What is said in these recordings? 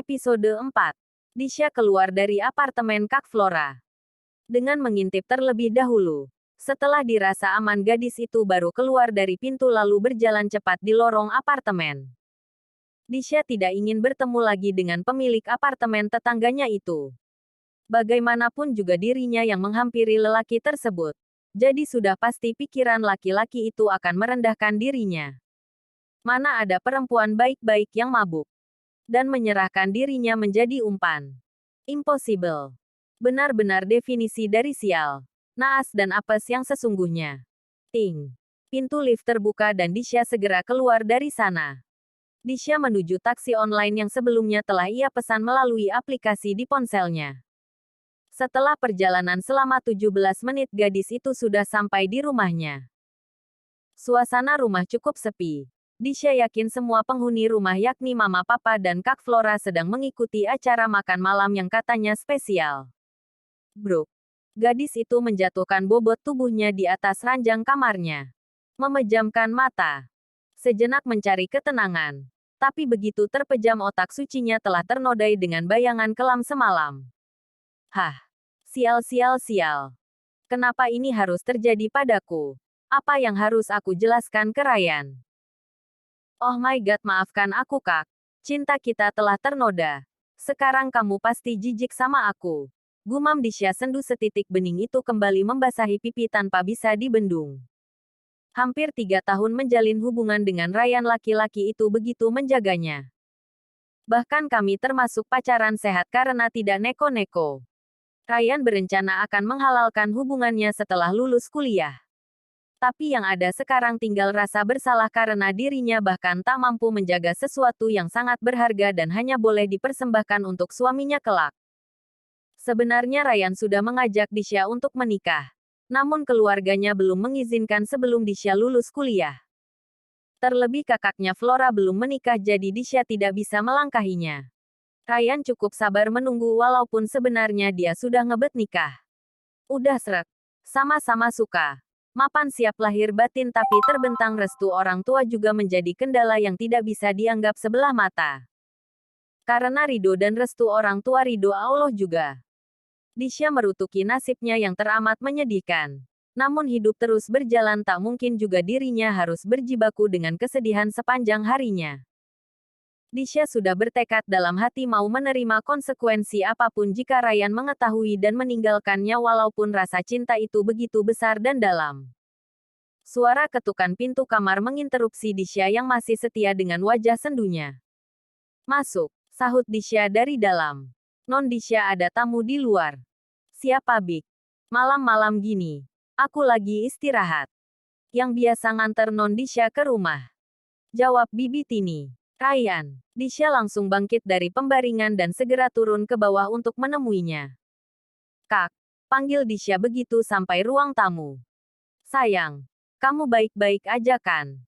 Episode 4. Disha keluar dari apartemen Kak Flora. Dengan mengintip terlebih dahulu. Setelah dirasa aman, gadis itu baru keluar dari pintu lalu berjalan cepat di lorong apartemen. Disha tidak ingin bertemu lagi dengan pemilik apartemen tetangganya itu. Bagaimanapun juga dirinya yang menghampiri lelaki tersebut. Jadi sudah pasti pikiran laki-laki itu akan merendahkan dirinya. Mana ada perempuan baik-baik yang mabuk dan menyerahkan dirinya menjadi umpan. Impossible. Benar-benar definisi dari sial, naas dan apes yang sesungguhnya. Ting. Pintu lift terbuka dan Disha segera keluar dari sana. Disha menuju taksi online yang sebelumnya telah ia pesan melalui aplikasi di ponselnya. Setelah perjalanan selama 17 menit, gadis itu sudah sampai di rumahnya. Suasana rumah cukup sepi. Disha yakin semua penghuni rumah yakni Mama, Papa, dan Kak Flora sedang mengikuti acara makan malam yang katanya spesial. Bruk. Gadis itu menjatuhkan bobot tubuhnya di atas ranjang kamarnya. Memejamkan mata. Sejenak mencari ketenangan. Tapi begitu terpejam, otak sucinya telah ternodai dengan bayangan kelam semalam. Hah. Sial. Kenapa ini harus terjadi padaku? Apa yang harus aku jelaskan ke Ryan? Oh my god, maafkan aku Kak. Cinta kita telah ternoda. Sekarang kamu pasti jijik sama aku. Gumam Disha, sendu setitik bening itu kembali membasahi pipi tanpa bisa dibendung. Hampir 3 tahun menjalin hubungan dengan Ryan, laki-laki itu begitu menjaganya. Bahkan kami termasuk pacaran sehat karena tidak neko-neko. Ryan berencana akan menghalalkan hubungannya setelah lulus kuliah. Tapi yang ada sekarang tinggal rasa bersalah karena dirinya bahkan tak mampu menjaga sesuatu yang sangat berharga dan hanya boleh dipersembahkan untuk suaminya kelak. Sebenarnya Ryan sudah mengajak Disha untuk menikah. Namun keluarganya belum mengizinkan sebelum Disha lulus kuliah. Terlebih kakaknya Flora belum menikah, jadi Disha tidak bisa melangkahinya. Ryan cukup sabar menunggu walaupun sebenarnya dia sudah ngebet nikah. Udah srek. Sama-sama suka. Mapan siap lahir batin, tapi terbentang restu orang tua juga menjadi kendala yang tidak bisa dianggap sebelah mata. Karena ridho dan restu orang tua, ridho Allah juga. Disha merutuki nasibnya yang teramat menyedihkan. Namun hidup terus berjalan, tak mungkin juga dirinya harus berjibaku dengan kesedihan sepanjang harinya. Disha sudah bertekad dalam hati mau menerima konsekuensi apapun jika Ryan mengetahui dan meninggalkannya, walaupun rasa cinta itu begitu besar dan dalam. Suara ketukan pintu kamar menginterupsi Disha yang masih setia dengan wajah sendunya. Masuk, sahut Disha dari dalam. Non Disha, ada tamu di luar. Siapa Big? Malam-malam gini. Aku lagi istirahat. Yang biasa nganter Non Disha ke rumah. Jawab Bibi Tini. Ryan. Disha langsung bangkit dari pembaringan dan segera turun ke bawah untuk menemuinya. Kak, panggil Disha begitu sampai ruang tamu. Sayang, kamu baik-baik aja kan?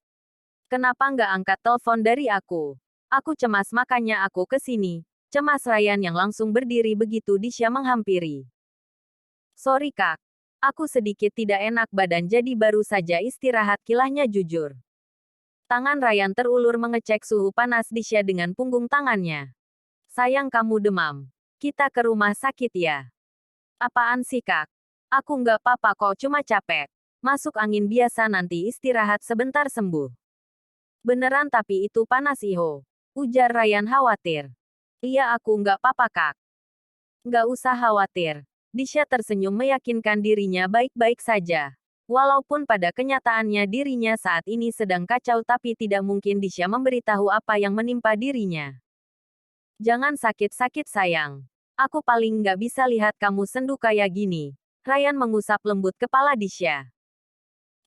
Kenapa nggak angkat telepon dari aku? Aku cemas makanya aku kesini. Cemas Ryan yang langsung berdiri begitu Disha menghampiri. Sorry Kak, aku sedikit tidak enak badan jadi baru saja istirahat, kilahnya jujur. Tangan Ryan terulur mengecek suhu panas Disha dengan punggung tangannya. Sayang, kamu demam. Kita ke rumah sakit ya. Apaan sih Kak? Aku nggak apa-apa kok, cuma capek. Masuk angin biasa, nanti istirahat sebentar sembuh. Beneran tapi itu panas Iho. Ujar Ryan khawatir. Iya, aku nggak apa-apa Kak. Nggak usah khawatir. Disha tersenyum meyakinkan dirinya baik-baik saja. Walaupun pada kenyataannya dirinya saat ini sedang kacau, tapi tidak mungkin Disha memberitahu apa yang menimpa dirinya. Jangan sakit-sakit sayang. Aku paling nggak bisa lihat kamu sendu kayak gini. Ryan mengusap lembut kepala Disha.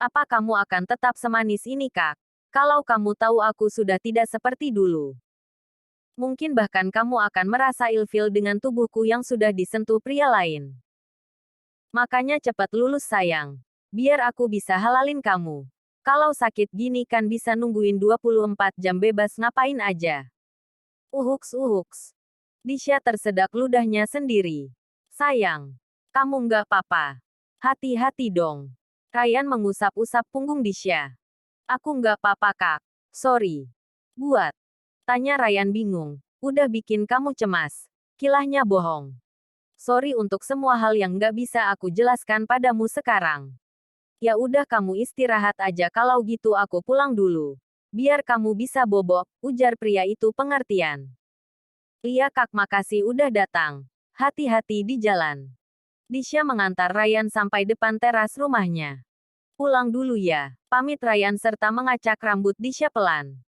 Apa kamu akan tetap semanis ini Kak? Kalau kamu tahu aku sudah tidak seperti dulu. Mungkin bahkan kamu akan merasa ilfil dengan tubuhku yang sudah disentuh pria lain. Makanya cepat lulus sayang. Biar aku bisa halalin kamu. Kalau sakit gini kan bisa nungguin 24 jam bebas ngapain aja. Uhuks. Disha tersedak ludahnya sendiri. Sayang, kamu nggak apa-apa. Hati-hati dong. Ryan mengusap-usap punggung Disha. Aku nggak apa-apa Kak. Sorry. Buat. Tanya Ryan bingung. Udah bikin kamu cemas. Kilahnya bohong. Sorry untuk semua hal yang nggak bisa aku jelaskan padamu sekarang. Ya udah kamu istirahat aja kalau gitu aku pulang dulu. Biar kamu bisa bobok, ujar pria itu pengertian. Iya kak makasih udah datang. Hati-hati di jalan. Disha mengantar Ryan sampai depan teras rumahnya. Pulang dulu ya, pamit Ryan serta mengacak rambut Disha pelan.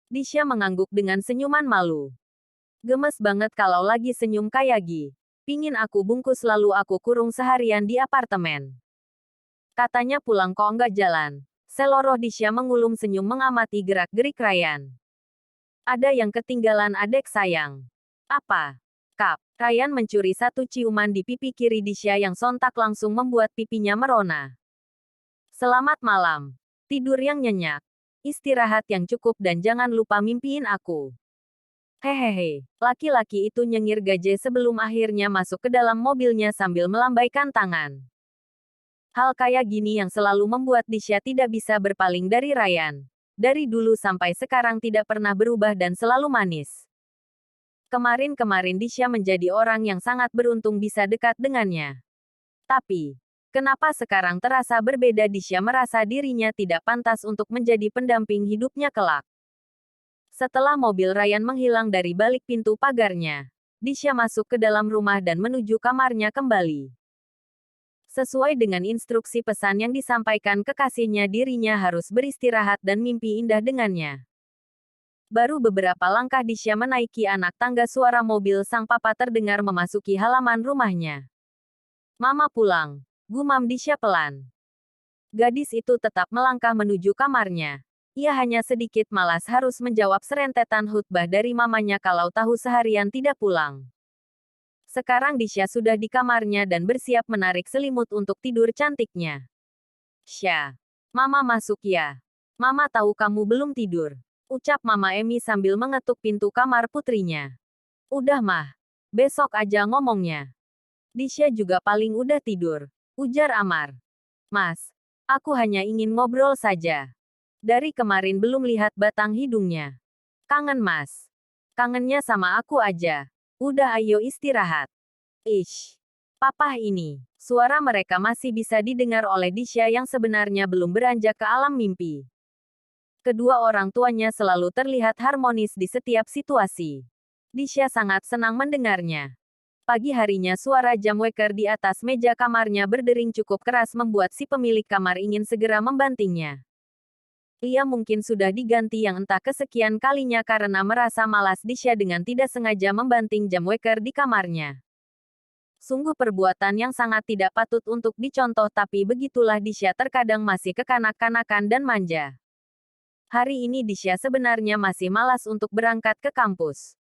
Disha mengangguk dengan senyuman malu. Gemes banget kalau lagi senyum kayak Gi. Pingin aku bungkus lalu aku kurung seharian di apartemen. Katanya pulang kok nggak jalan. Seloroh Disha mengulum senyum mengamati gerak-gerik Ryan. Ada yang ketinggalan adek sayang. Apa? Kap. Ryan mencuri satu ciuman di pipi kiri Disha yang sontak langsung membuat pipinya merona. Selamat malam. Tidur yang nyenyak. Istirahat yang cukup dan jangan lupa mimpiin aku. Hehehe. Laki-laki itu nyengir gaje sebelum akhirnya masuk ke dalam mobilnya sambil melambaikan tangan. Hal kayak gini yang selalu membuat Disha tidak bisa berpaling dari Ryan. Dari dulu sampai sekarang tidak pernah berubah dan selalu manis. Kemarin-kemarin Disha menjadi orang yang sangat beruntung bisa dekat dengannya. Tapi, kenapa sekarang terasa berbeda? Disha merasa dirinya tidak pantas untuk menjadi pendamping hidupnya kelak. Setelah mobil Ryan menghilang dari balik pintu pagarnya, Disha masuk ke dalam rumah dan menuju kamarnya kembali. Sesuai dengan instruksi pesan yang disampaikan kekasihnya dirinya harus beristirahat dan mimpi indah dengannya. Baru beberapa langkah Disha menaiki anak tangga suara mobil sang papa terdengar memasuki halaman rumahnya. Mama pulang, gumam Disha pelan. Gadis itu tetap melangkah menuju kamarnya. Ia hanya sedikit malas harus menjawab serentetan khutbah dari mamanya kalau tahu seharian tidak pulang. Sekarang Disha sudah di kamarnya dan bersiap menarik selimut untuk tidur cantiknya. Sya. Mama masuk ya. Mama tahu kamu belum tidur. Ucap Mama Emi sambil mengetuk pintu kamar putrinya. Udah mah. Besok aja ngomongnya. Disha juga paling udah tidur. Ujar Amar. Mas. Aku hanya ingin ngobrol saja. Dari kemarin belum lihat batang hidungnya. Kangen mas. Kangennya sama aku aja. Udah ayo istirahat. Ish. Papa ini. Suara mereka masih bisa didengar oleh Disha yang sebenarnya belum beranjak ke alam mimpi. Kedua orang tuanya selalu terlihat harmonis di setiap situasi. Disha sangat senang mendengarnya. Pagi harinya suara jam weker di atas meja kamarnya berdering cukup keras membuat si pemilik kamar ingin segera membantingnya. Ia mungkin sudah diganti yang entah kesekian kalinya karena merasa malas Disha dengan tidak sengaja membanting jam weker di kamarnya. Sungguh perbuatan yang sangat tidak patut untuk dicontoh tapi begitulah Disha terkadang masih kekanak-kanakan dan manja. Hari ini Disha sebenarnya masih malas untuk berangkat ke kampus.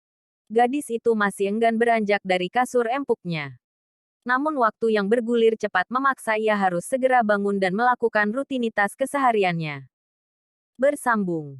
Gadis itu masih enggan beranjak dari kasur empuknya. Namun waktu yang bergulir cepat memaksa ia harus segera bangun dan melakukan rutinitas kesehariannya. Bersambung.